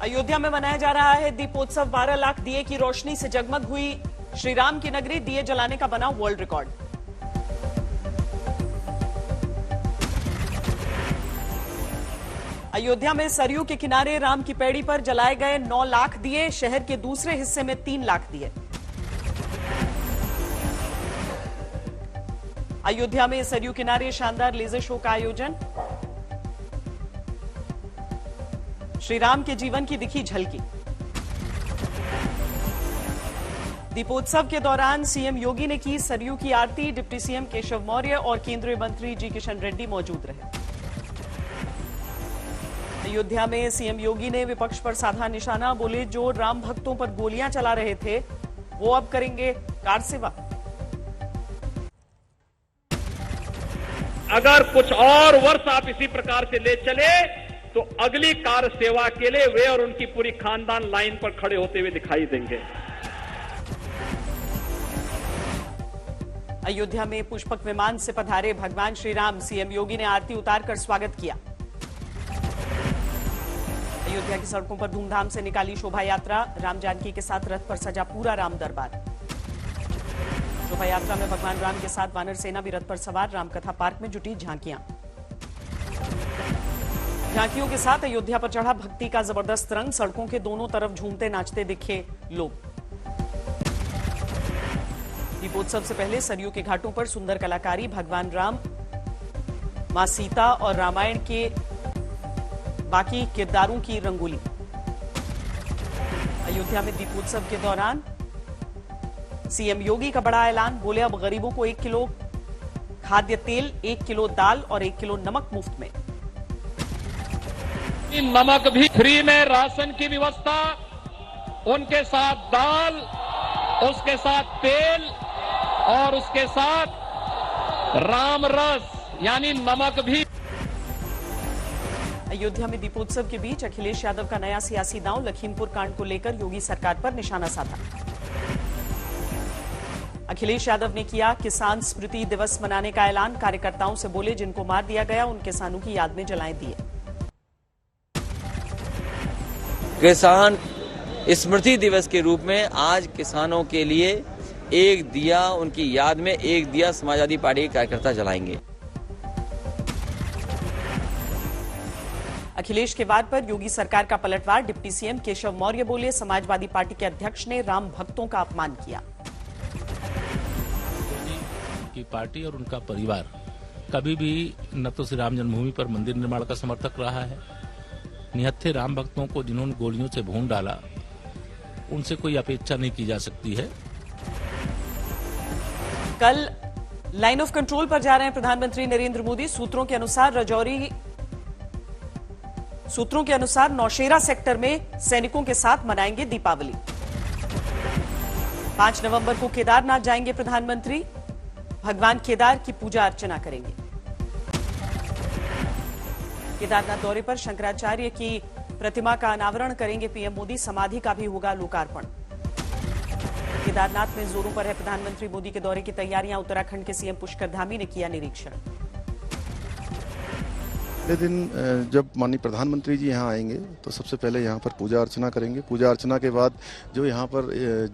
अयोध्या में मनाया जा रहा है दीपोत्सव। 12 लाख दिए की रोशनी से जगमग हुई श्री राम की नगरी। दिए जलाने का बना वर्ल्ड रिकॉर्ड। अयोध्या में सरयू के किनारे राम की पैड़ी पर जलाए गए 9 लाख दिए। शहर के दूसरे हिस्से में 3 लाख दिए। अयोध्या में सरयू किनारे शानदार लेजर शो का आयोजन। श्री राम के जीवन की दिखी झलकी। दीपोत्सव के दौरान सीएम योगी ने की सरयू की आरती। डिप्टी सीएम केशव मौर्य और केंद्रीय मंत्री जी किशन रेड्डी मौजूद रहे। अयोध्या में सीएम योगी ने विपक्ष पर साधा निशाना। बोले, जो राम भक्तों पर गोलियां चला रहे थे वो अब करेंगे कार सेवा। अगर कुछ और वर्ष आप इसी प्रकार से ले चले तो अगली कार सेवा के लिए वे और उनकी पूरी खानदान लाइन पर खड़े होते हुए दिखाई देंगे। अयोध्या में पुष्पक विमान से पधारे भगवान श्री राम। सीएम योगी ने आरती उतारकर स्वागत किया। अयोध्या की सड़कों पर धूमधाम से निकाली शोभा यात्रा। राम जानकी के साथ रथ पर सजा पूरा राम दरबार। शोभा यात्रा में भगवान राम के साथ वानर सेना भी रथ पर सवार। रामकथा पार्क में जुटी झांकियां। झांकियों के साथ अयोध्या पर चढ़ा भक्ति का जबरदस्त रंग। सड़कों के दोनों तरफ झूमते नाचते दिखे लोग। दीपोत्सव से पहले सरयू के घाटों पर सुंदर कलाकारी। भगवान राम, मां सीता और रामायण के बाकी किरदारों की रंगोली। अयोध्या में दीपोत्सव के दौरान सीएम योगी का बड़ा ऐलान। बोले, अब गरीबों को 1 किलो खाद्य तेल, 1 किलो दाल और 1 किलो नमक मुफ्त में। नमक भी फ्री में, राशन की व्यवस्था, उनके साथ दाल, उसके साथ तेल और उसके साथ राम रस यानी नमक भी। अयोध्या में दीपोत्सव के बीच अखिलेश यादव का नया सियासी दांव। लखीमपुर कांड को लेकर योगी सरकार पर निशाना साधा। अखिलेश यादव ने किया किसान स्मृति दिवस मनाने का ऐलान। कार्यकर्ताओं से बोले, जिनको मार दिया गया उन किसानों की याद में जलाएं दिए। किसान स्मृति दिवस के रूप में आज किसानों के लिए एक दिया, उनकी याद में एक दिया समाजवादी पार्टी के कार्यकर्ता जलाएंगे। अखिलेश के वार पर योगी सरकार का पलटवार। डिप्टी सीएम केशव मौर्य बोले, समाजवादी पार्टी के अध्यक्ष ने राम भक्तों का अपमान किया। उनकी पार्टी और उनका परिवार कभी भी न तो श्री राम जन्मभूमि पर मंदिर निर्माण का समर्थक रहा है, निहत्थे राम भक्तों को जिन्होंने गोलियों से भून डाला उनसे कोई अपेक्षा नहीं की जा सकती है। कल लाइन ऑफ कंट्रोल पर जा रहे हैं प्रधानमंत्री नरेंद्र मोदी। सूत्रों के अनुसार नौशेरा सेक्टर में सैनिकों के साथ मनाएंगे दीपावली। 5 नवंबर को केदारनाथ जाएंगे प्रधानमंत्री। भगवान केदार की पूजा अर्चना करेंगे। केदारनाथ दौरे पर शंकराचार्य की प्रतिमा का अनावरण करेंगे पीएम मोदी। समाधि का भी होगा लोकार्पण। केदारनाथ में जोरों पर है प्रधानमंत्री मोदी के दौरे की तैयारियां। उत्तराखंड के सीएम पुष्कर धामी ने किया निरीक्षण। अगले दिन जब माननीय प्रधानमंत्री जी यहाँ आएंगे तो सबसे पहले यहाँ पर पूजा अर्चना करेंगे। पूजा अर्चना के बाद जो यहाँ पर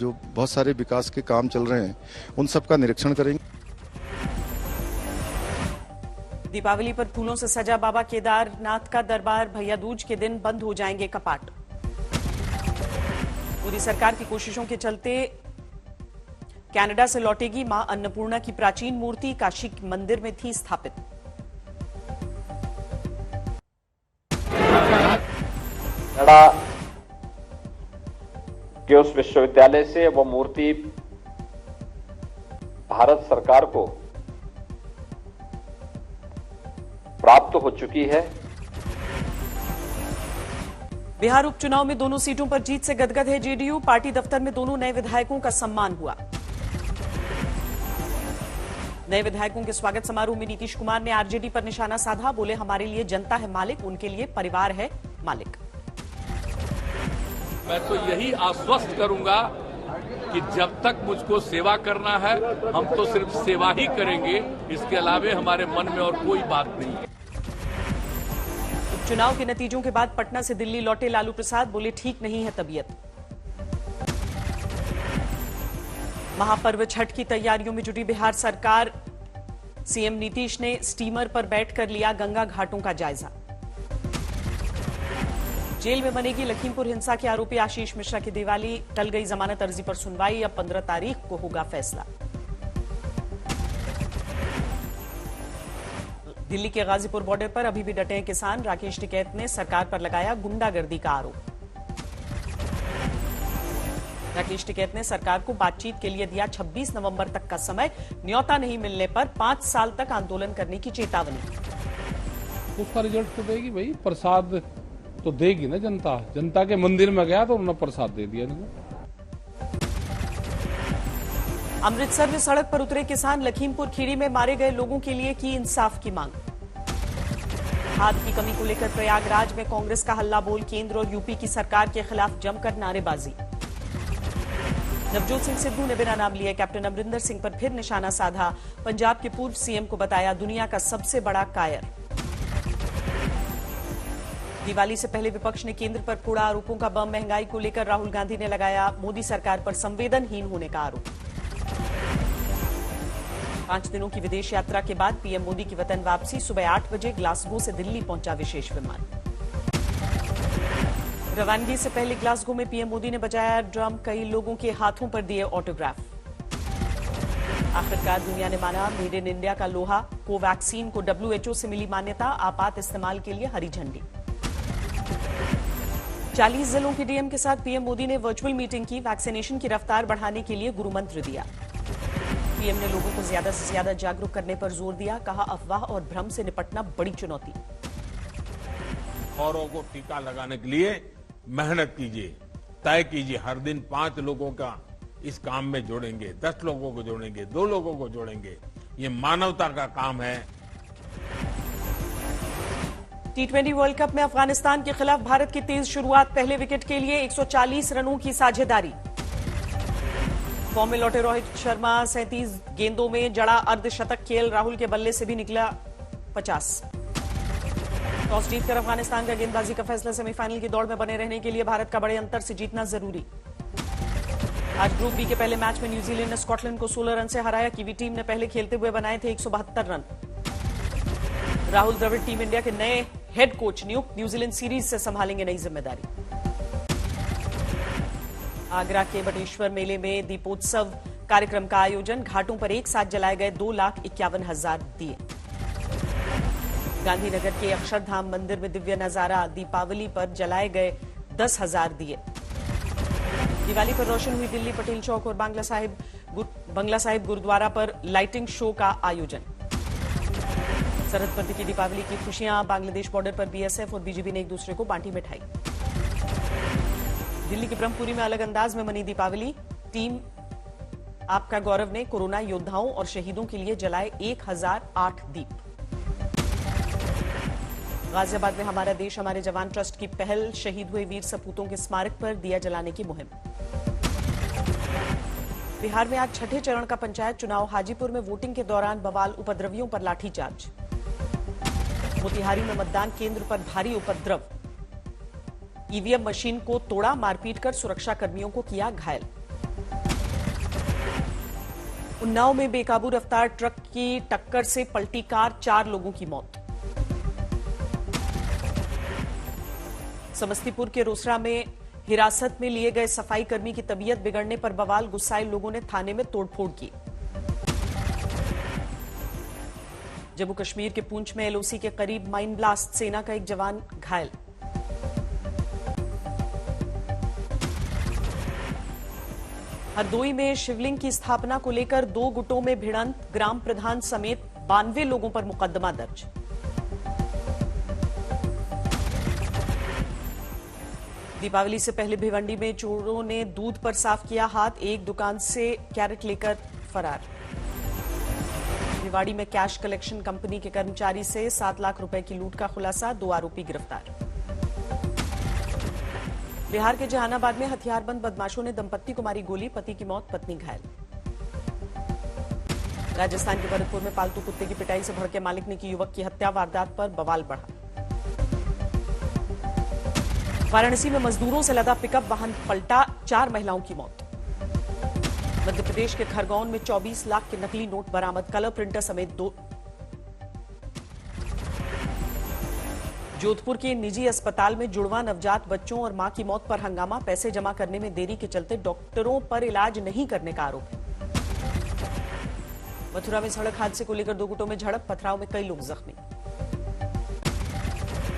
जो बहुत सारे विकास के काम चल रहे हैं उन सब का निरीक्षण करेंगे। दीपावली पर फूलों से सजा बाबा केदारनाथ का दरबार। भैया दूज के दिन बंद हो जाएंगे कपाट। मोदी सरकार की कोशिशों के चलते कनाडा से लौटेगी मां अन्नपूर्णा की प्राचीन मूर्ति। काशी मंदिर में थी स्थापित। कनाडा के उस विश्वविद्यालय से वो मूर्ति भारत सरकार को प्राप्त हो चुकी है। बिहार उपचुनाव में दोनों सीटों पर जीत से गदगद है जेडीयू। पार्टी दफ्तर में दोनों नए विधायकों का सम्मान हुआ। नए विधायकों के स्वागत समारोह में नीतीश कुमार ने आरजेडी पर निशाना साधा। बोले, हमारे लिए जनता है मालिक, उनके लिए परिवार है मालिक। मैं तो यही आश्वस्त करूंगा कि जब तक मुझको सेवा करना है हम तो सिर्फ सेवा ही करेंगे, इसके अलावे हमारे मन में और कोई बात नहीं है। चुनाव के नतीजों के बाद पटना से दिल्ली लौटे लालू प्रसाद, बोले ठीक नहीं है तबीयत। महापर्व छठ की तैयारियों में जुटी बिहार सरकार, सीएम नीतीश ने स्टीमर पर बैठकर लिया गंगा घाटों का जायजा। जेल में बनेगी लखीमपुर हिंसा के आरोपी आशीष मिश्रा की दिवाली, टल गई जमानत अर्जी पर सुनवाई, अब 15 तारीख को होगा फैसला। दिल्ली के गाजीपुर बॉर्डर पर अभी भी डटे हैं किसान, राकेश टिकैत ने सरकार पर लगाया गुंडागर्दी का आरोप। राकेश टिकैत ने सरकार को बातचीत के लिए दिया 26 नवंबर तक का समय, न्योता नहीं मिलने पर 5 साल तक आंदोलन करने की चेतावनी। उसका रिजल्ट तो देगी भाई, प्रसाद तो देगी ना जनता। जनता के मंदिर में गया तो उन्होंने प्रसाद दे दिया इनको। अमृतसर में सड़क पर उतरे किसान, लखीमपुर खीरी में मारे गए लोगों के लिए की इंसाफ की मांग। खाद की कमी को लेकर प्रयागराज में कांग्रेस का हल्ला बोल, केंद्र और यूपी की सरकार के खिलाफ जमकर नारेबाजी। नवजोत सिंह सिद्धू ने बिना नाम लिए कैप्टन अमरिंदर सिंह पर फिर निशाना साधा, पंजाब के पूर्व सीएम को बताया दुनिया का सबसे बड़ा कायर। दिवाली से पहले विपक्ष ने केंद्र पर फोड़ा आरोपों का बम, महंगाई को लेकर राहुल गांधी ने लगाया मोदी सरकार पर संवेदनहीन होने का आरोप। 5 दिनों की विदेश यात्रा के बाद पीएम मोदी की वतन वापसी, सुबह 8 बजे ग्लासगो से दिल्ली पहुंचा विशेष विमान। रवानगी से पहले ग्लासगो में पीएम मोदी ने बजाया ड्रम, कई लोगों के हाथों पर दिए ऑटोग्राफ। आखिरकार दुनिया ने माना मेड इन इंडिया का लोहा, कोवैक्सीन को WHO से मिली मान्यता, आपात इस्तेमाल के लिए हरी झंडी। 40 जिलों के डीएम के साथ पीएम मोदी ने वर्चुअल मीटिंग की, वैक्सीनेशन की रफ्तार बढ़ाने के लिए गुरु मंत्र दिया। पीएम ने लोगों को ज्यादा से ज्यादा जागरूक करने पर जोर दिया, कहा अफवाह और भ्रम से निपटना बड़ी चुनौती। औरों को टीका लगाने के लिए मेहनत कीजिए, तय कीजिए हर दिन 5 लोगों का इस काम में जोड़ेंगे, 10 लोगों को जोड़ेंगे, 2 लोगों को जोड़ेंगे, ये मानवता का काम है। T20 वर्ल्ड कप में अफगानिस्तान के खिलाफ भारत की तेज शुरुआत, पहले विकेट के लिए 140 रनों की साझेदारी। फॉर्म में लौटे रोहित शर्मा 37 गेंदों में जड़ा अर्धशतक, खेल राहुल के बल्ले से भी निकला 50। टॉस जीतकर अफगानिस्तान का गेंदबाजी का फैसला, सेमीफाइनल की दौड़ में बने रहने के लिए भारत का बड़े अंतर से जीतना जरूरी। आज ग्रुप बी के पहले मैच में न्यूजीलैंड ने स्कॉटलैंड को 16 रन से हराया, कीवी टीम ने पहले खेलते हुए बनाए थे 172 run. Rahul Dravid team India के नए हेड कोच नियुक्त, न्यूजीलैंड सीरीज से संभालेंगे नई जिम्मेदारी। आगरा के बटेश्वर मेले में दीपोत्सव कार्यक्रम का आयोजन, घाटों पर एक साथ जलाए गए 2,51,000 दिए। गांधीनगर के अक्षरधाम मंदिर में दिव्य नजारा, दीपावली पर जलाए गए 10,000 दिए। दिवाली पर रोशन हुई दिल्ली पटेल चौक और बंगला साहिब गुरुद्वारा पर लाइटिंग शो का आयोजन। सरहद पर दिखी दीपावली की खुशियां, बांग्लादेश बॉर्डर पर बीएसएफ और बीजेपी ने एक दूसरे को बांटी मिठाई। दिल्ली के ब्रह्मपुरी में अलग अंदाज में मनी दीपावली, टीम आपका गौरव ने कोरोना योद्धाओं और शहीदों के लिए जलाए 1008 दीप। गाजियाबाद में हमारा देश हमारे जवान ट्रस्ट की पहल, शहीद हुए वीर सपूतों के स्मारक पर दिया जलाने की मुहिम। बिहार में आज छठे चरण का पंचायत चुनाव, हाजीपुर में वोटिंग के दौरान बवाल, उपद्रवियों पर लाठीचार्ज। मोतिहारी में मतदान केंद्र पर भारी उपद्रव, ईवीएम मशीन को तोड़ा, मारपीट कर सुरक्षा कर्मियों को किया घायल। उन्नाव में बेकाबू रफ्तार ट्रक की टक्कर से पलटी कार, 4 लोगों की मौत। समस्तीपुर के रोसड़ा में हिरासत में लिए गए सफाई कर्मी की तबीयत बिगड़ने पर बवाल, गुस्साए लोगों ने थाने में तोड़फोड़ की। जम्मू कश्मीर के पुंछ में एलओसी के करीब माइन ब्लास्ट, सेना का एक जवान घायल। हरदोई में शिवलिंग की स्थापना को लेकर 2 गुटों में भिड़ंत, ग्राम प्रधान समेत 92 लोगों पर मुकदमा दर्ज। दीपावली से पहले भिवंडी में चोरों ने दूध पर साफ किया हाथ, एक दुकान से कैरेट लेकर फरार। भिवाड़ी में कैश कलेक्शन कंपनी के कर्मचारी से 7 लाख रुपए की लूट का खुलासा, 2 आरोपी गिरफ्तार। बिहार के जहानाबाद में हथियारबंद बदमाशों ने दंपत्ति को मारी गोली, पति की मौत, पत्नी घायल। राजस्थान के भरतपुर में पालतू कुत्ते की पिटाई से भड़के मालिक ने की युवक की हत्या, वारदात पर बवाल बढ़ा। वाराणसी में मजदूरों से लदा पिकअप वाहन पलटा, 4 महिलाओं की मौत। मध्य प्रदेश के खरगोन में 24 लाख के नकली नोट बरामद, कलर प्रिंटर समेत 2। जोधपुर के निजी अस्पताल में जुड़वा नवजात बच्चों और मां की मौत पर हंगामा, पैसे जमा करने में देरी के चलते डॉक्टरों पर इलाज नहीं करने का आरोप है। मथुरा में सड़क हादसे को लेकर 2 गुटों में झड़प, पथराव में कई लोग जख्मी।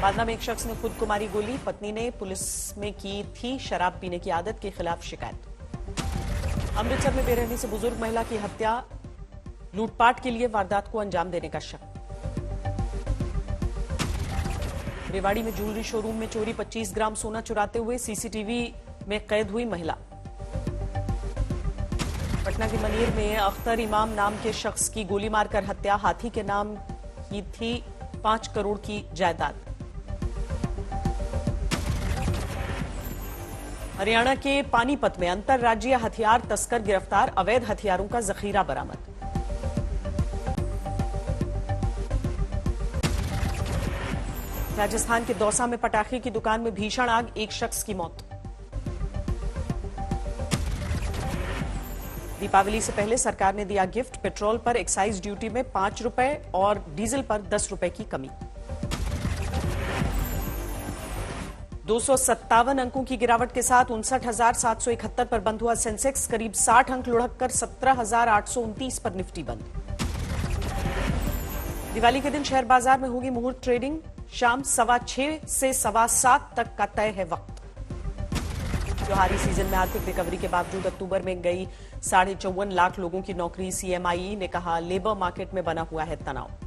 बांदा में एक शख्स ने खुद को मारी गोली, पत्नी ने पुलिस में की थी शराब पीने की आदत के खिलाफ शिकायत। अमृतसर में बेरहमी से बुजुर्ग महिला की हत्या, लूटपाट के लिए वारदात को अंजाम देने का शक। रेवाड़ी में ज्वेलरी शोरूम में चोरी, 25 ग्राम सोना चुराते हुए सीसीटीवी में कैद हुई महिला। पटना के मनेर में अख्तर इमाम नाम के शख्स की गोली मारकर हत्या, हाथी के नाम की थी 5 करोड़ की जायदाद। हरियाणा के पानीपत में अंतर्राज्यीय हथियार तस्कर गिरफ्तार, अवैध हथियारों का जखीरा बरामद। राजस्थान के दौसा में पटाखे की दुकान में भीषण आग, 1 शख्स की मौत। दीपावली से पहले सरकार ने दिया गिफ्ट, पेट्रोल पर एक्साइज ड्यूटी में 5 रुपए और डीजल पर 10 रुपए की कमी। 257 अंकों की गिरावट के साथ 59,771 पर बंद हुआ सेंसेक्स, करीब 60 अंक लुढ़ककर 17,829 पर निफ्टी बंद। दिवाली के दिन शेयर बाजार में होगी मुहूर्त ट्रेडिंग, शाम 6:15 से 7:15 तक का तय है वक्त। त्योहारी सीजन में आर्थिक रिकवरी के बावजूद अक्टूबर में गई 54.5 लाख लोगों की नौकरी, सीएमआई ने कहा लेबर मार्केट में बना हुआ है तनाव।